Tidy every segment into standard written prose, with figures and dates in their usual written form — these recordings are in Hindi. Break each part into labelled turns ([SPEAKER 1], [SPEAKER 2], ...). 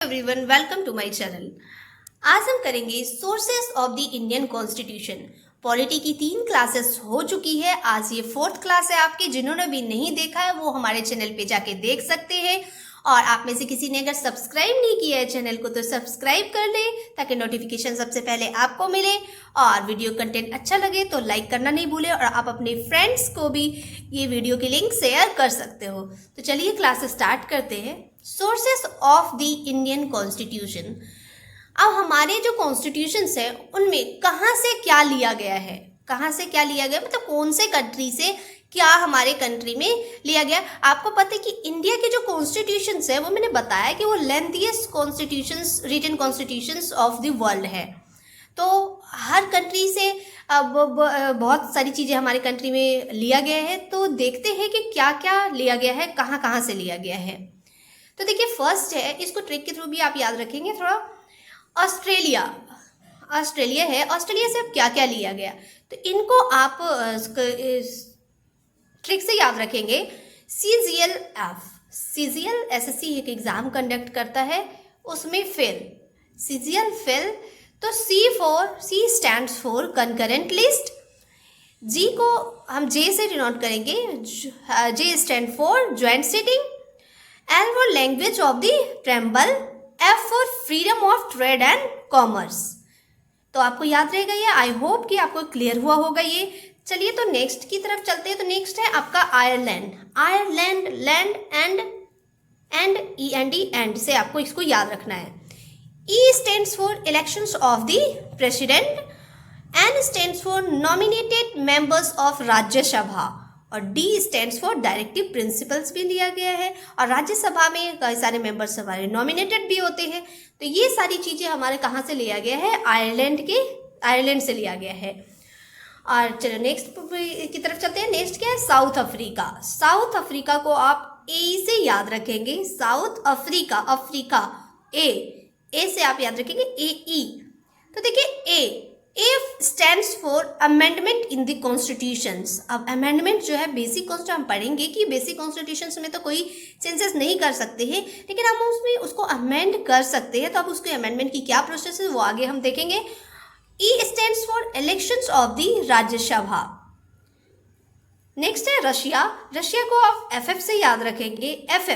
[SPEAKER 1] Everyone, welcome to my channel. आज हम करेंगे sources of the Indian constitution. Polity की 3 क्लासेस हो चुकी है, आज ये 4th क्लास है आपकी। जिन्होंने भी नहीं देखा है वो हमारे चैनल पे जाके देख सकते हैं। और आप में से किसी ने अगर सब्सक्राइब नहीं किया है चैनल को तो सब्सक्राइब कर ले ताकि नोटिफिकेशन सबसे पहले आपको मिले। और वीडियो कंटेंट अच्छा लगे तो लाइक करना नहीं भूले, और आप अपने फ्रेंड्स को भी ये वीडियो की लिंक शेयर कर सकते हो। तो चलिए क्लास स्टार्ट करते हैं। Sources of the Indian constitution. अब हमारे जो कॉन्स्टिट्यूशंस है उनमें कहाँ से क्या लिया गया है, कहाँ से क्या लिया गया, मतलब कौन से कंट्री से क्या हमारे कंट्री में लिया गया। आपको पता है कि इंडिया के जो कॉन्स्टिट्यूशंस है वो मैंने बताया कि वो lengthiest constitutions, written constitutions of the world है। तो हर कंट्री से अब बहुत सारी चीज़ें हमारे कंट्री में लिया गया है। तो देखते हैं कि क्या क्या लिया गया है, कहाँ कहाँ से लिया गया है। तो देखिए फर्स्ट है, इसको ट्रिक के थ्रू भी आप याद रखेंगे थोड़ा। ऑस्ट्रेलिया है। ऑस्ट्रेलिया से अब क्या क्या लिया गया तो इनको आप ट्रिक से याद रखेंगे। सीजीएल एसएससी एक एग्जाम कंडक्ट करता है, उसमें सीजीएल फेल। तो C stands for concurrent list. G को हम जे से डिनोट करेंगे, J stand for joint sitting. L for language of the preamble, F for freedom of trade and commerce। तो आपको याद रहेगा ये, आई होप कि आपको क्लियर हुआ होगा ये। चलिए तो नेक्स्ट की तरफ चलते हैं। तो नेक्स्ट है आपका आयरलैंड, लैंड एंड से आपको इसको याद रखना है। E stands for elections of the president, N stands for nominated members of राज्य सभा, और D stands for directive principles भी लिया गया है। और राज्यसभा में कई सारे मेंबर्स हमारे नॉमिनेटेड भी होते हैं। तो ये सारी चीज़ें हमारे कहाँ से लिया गया है, आयरलैंड से लिया गया है। और चलो नेक्स्ट की तरफ चलते हैं। नेक्स्ट क्या है, साउथ अफ्रीका को आप ए से याद रखेंगे। साउथ अफ्रीका ए से आप याद रखेंगे, AE। तो देखिए A stands for amendment in the constitutions। अब amendment जो है बेसिक कॉन्स्टिट्यूशन, हम पढ़ेंगे कि बेसिक कॉन्स्टिट्यूशंस में तो कोई चेंजेस नहीं कर सकते हैं, लेकिन हम उसमें उसको अमेंड कर सकते हैं। तो अब उसके अमेंडमेंट की क्या प्रोसेस है वो आगे हम देखेंगे। E stands for elections of the Rajya Sabha. Next है रशिया को आप FF से याद रखेंगे। F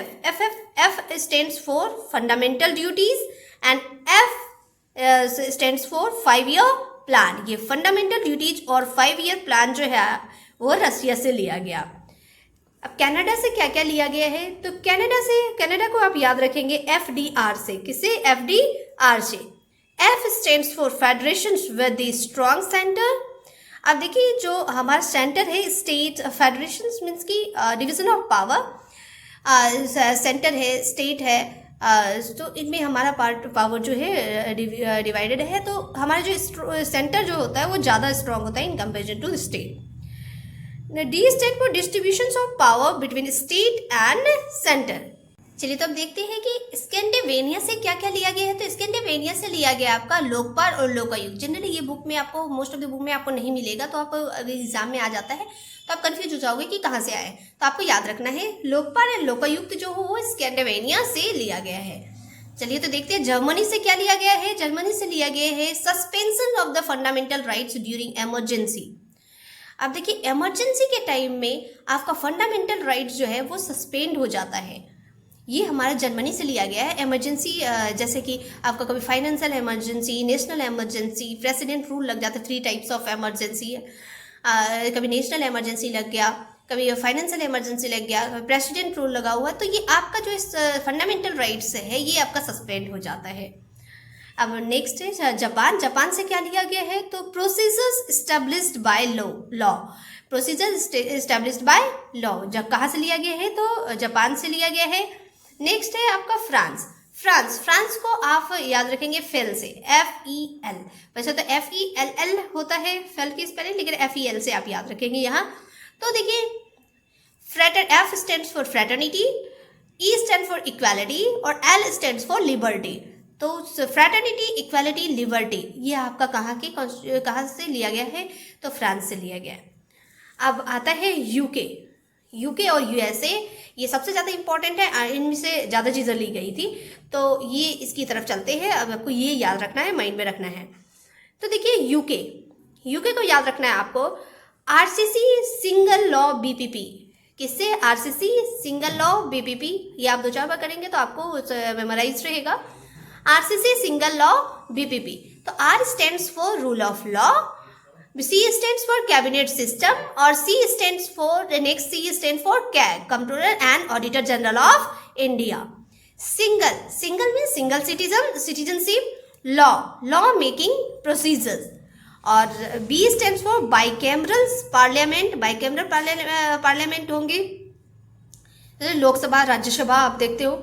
[SPEAKER 1] stands for fundamental duties and F stands for 5-year plan. ये फंडामेंटल ड्यूटीज और 5-year प्लान जो है वो रशिया से लिया गया। अब कनाडा से क्या क्या लिया गया है, तो कनाडा को आप याद रखेंगे FDR से। किसे, FDR से। F stands for federation with the strong centre. अब देखिए जो हमारा सेंटर है, स्टेट फेडरेशन मीन्स की डिवीजन ऑफ पावर, सेंटर है, स्टेट है। तो इनमें हमारा पावर जो है डिवाइडेड है। तो हमारा जो सेंटर जो होता है वो ज़्यादा स्ट्रॉन्ग होता है in comparison to state. D stand for distribution of power between state and centre. चलिए तो अब देखते हैं कि स्कैंडिनेविया से क्या क्या लिया गया है। तो स्कैंडिनेविया से लिया गया आपका लोकपाल और लोकायुक्त। जनरली ये बुक में आपको, मोस्ट ऑफ द बुक में आपको नहीं मिलेगा, तो आपको अगर एग्जाम में आ जाता है तो आप कंफ्यूज हो जाओगे कि कहाँ से आए। तो आपको याद रखना है लोकपाल और लोकायुक्त जो हो वो स्कैंडिनेविया से लिया गया है। चलिए तो देखते हैं जर्मनी से क्या लिया गया है। जर्मनी से लिया गया है suspension of the fundamental rights during emergency. अब देखिए इमरजेंसी के टाइम में आपका फंडामेंटल राइट्स जो है वो सस्पेंड हो जाता है। ये हमारा जर्मनी से लिया गया है। इमरजेंसी जैसे कि आपका कभी financial emergency, national emergency, president rule लग जाता है। 3 टाइप्स ऑफ इमरजेंसी है। कभी नेशनल इमरजेंसी लग गया, कभी फाइनेंशियल इमरजेंसी लग गया, कभी प्रेसिडेंट रूल लगा हुआ, तो ये आपका जो फंडामेंटल राइट्स है ये आपका सस्पेंड हो जाता है। अब नेक्स्ट है जापान से क्या लिया गया है, तो procedures established by law. Procedure established by law जब कहाँ से लिया गया है, तो जापान से लिया गया है। नेक्स्ट है आपका फ्रांस को आप याद रखेंगे फेल से, FEL। वैसे तो FELL होता है फेल की स्पेलिंग, लेकिन FEL से आप याद रखेंगे यहाँ। तो देखिए F stands for fraternity, E stand for equality और L स्टैंड्स फॉर लिबर्टी। तो फ्रेटर्निटी, इक्वालिटी, लिबर्टी ये आपका कहाँ से लिया गया है, तो फ्रांस से लिया गया है। अब आता है यूके और USA। ये सबसे ज़्यादा इंपॉर्टेंट है, इनमें से ज़्यादा चीज़ें ली गई थी, तो ये इसकी तरफ चलते हैं। अब आपको ये याद रखना है, माइंड में रखना है। तो देखिए यूके को याद रखना है आपको। आरसीसी सिंगल लॉ बीपीपी, किससे? आरसीसी सिंगल लॉ बीपीपी, ये आप 2-4 बार करेंगे तो आपको मेमोराइज रहेगा। आरसीसी सिंगल लॉ बीपीपी, तो R stands for rule of law, C stands for cabinet system, और C stands for CAG, Comptroller and Auditor General of India. Single means single citizenship, law making procedures, और B stands for bicameral parliament, parliament होंगे, लोकसभा राज्यसभा आप देखते हो।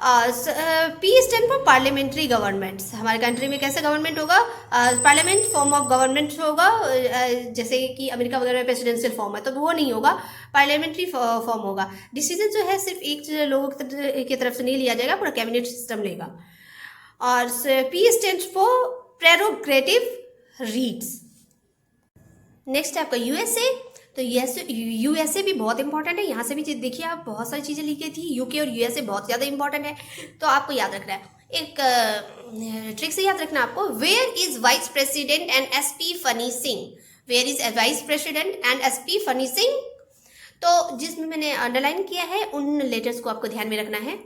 [SPEAKER 1] P stand for parliamentary governments, हमारे कंट्री में कैसे गवर्नमेंट होगा? पार्लियामेंट फॉर्म ऑफ गवर्नमेंट होगा, जैसे कि अमेरिका वगैरह में प्रेसिडेंशियल फॉर्म है, तो वो नहीं होगा, पार्लियामेंट्री फॉर्म होगा। डिसीजन जो है सिर्फ एक लोगों की तरफ से नहीं लिया जाएगा, पूरा कैबिनेट सिस्टम लेगा। और P stand for prerogative रीट्स। Next है आपका यूएसए। तो यूएसए भी बहुत इंपॉर्टेंट है, यहाँ से भी देखिए आप बहुत सारी चीज़ें लिखी थी। यूके और यूएसए बहुत ज़्यादा इंपॉर्टेंट है, तो आपको याद रखना है। एक ट्रिक से याद रखना आपको, where is vice president and SP funny Singh, where is vice president and SP funny Singh. तो जिसमें मैंने अंडरलाइन किया है उन लेटर्स को आपको ध्यान में रखना है।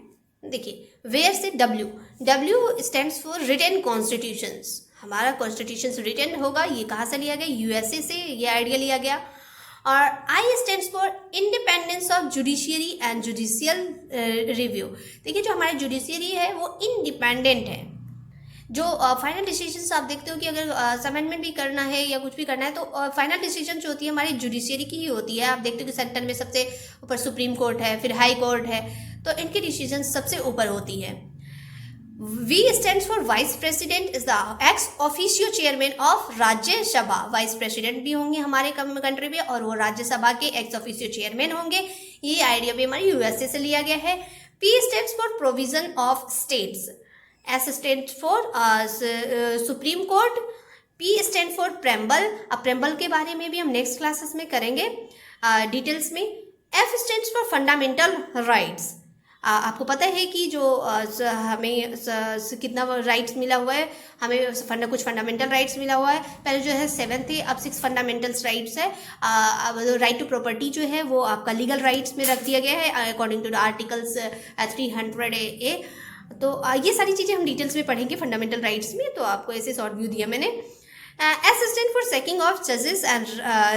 [SPEAKER 1] देखिए वेयर से W stands for written constitutions, हमारा कॉन्स्टिट्यूशन रिटन होगा, ये कहाँ से लिया गया? यूएसए से ये आइडिया लिया गया। और आई stands for independence of judiciary and judicial review. देखिए जो हमारी जुडिशियरी है वो इंडिपेंडेंट है, जो फाइनल डिसीजंस आप देखते हो कि अगर अमेंडमेंट भी करना है या कुछ भी करना है तो फाइनल डिसीजन जो होती है हमारी जुडिशियरी की ही होती है। आप देखते हो कि सेंटर में सबसे ऊपर सुप्रीम कोर्ट है, फिर हाई कोर्ट है, तो इनकी डिसीजन सबसे ऊपर होती है। V stands for Vice President is the ex officio chairman of Rajya Sabha, vice president भी होंगे हमारे कंट्री में और वो राज्यसभा के एक्स ऑफिशियो चेयरमैन होंगे। ये आइडिया भी हमारे यूएसए से लिया गया है। P stands for provision of states, S stands for supreme court, P stands for preamble. अब प्रेम्बल के बारे में भी हम नेक्स्ट क्लासेस में करेंगे डिटेल्स में। F stands for fundamental rights. आपको पता है कि जो हमें कितना राइट्स मिला हुआ है, हमें कुछ फंडामेंटल राइट्स मिला हुआ है। पहले जो है 7 थे, अब 6 फंडामेंटल राइट्स है। अब राइट टू प्रॉपर्टी जो है वो आपका लीगल राइट्स में रख दिया गया है according to the articles 300A। तो ये सारी चीज़ें हम डिटेल्स में पढ़ेंगे फंडामेंटल राइट्स में, तो आपको ऐसे शॉर्ट व्यू दिया मैंने। असिस्टेंट फॉर सेकिंग ऑफ जजेस एंड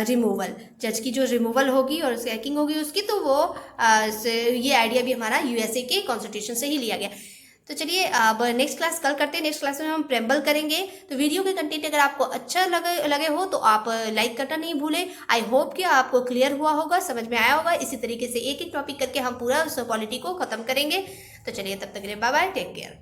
[SPEAKER 1] रिमूवल, जज की जो रिमूवल होगी और सेकिंग होगी उसकी, तो वो ये आइडिया भी हमारा यूएसए के कॉन्स्टिट्यूशन से ही लिया गया। तो चलिए अब नेक्स्ट क्लास कल करते हैं, नेक्स्ट क्लास में हम प्रेम्बल करेंगे। तो वीडियो के कंटेंट अगर आपको अच्छा लगे हो तो आप लाइक करना नहीं भूलें। आई होप कि आपको क्लियर हुआ होगा, समझ में आया होगा। इसी तरीके से एक एक टॉपिक करके हम पूरा पॉलिटी को खत्म करेंगे। तो चलिए तब तक के लिए बाय बाय, टेक केयर।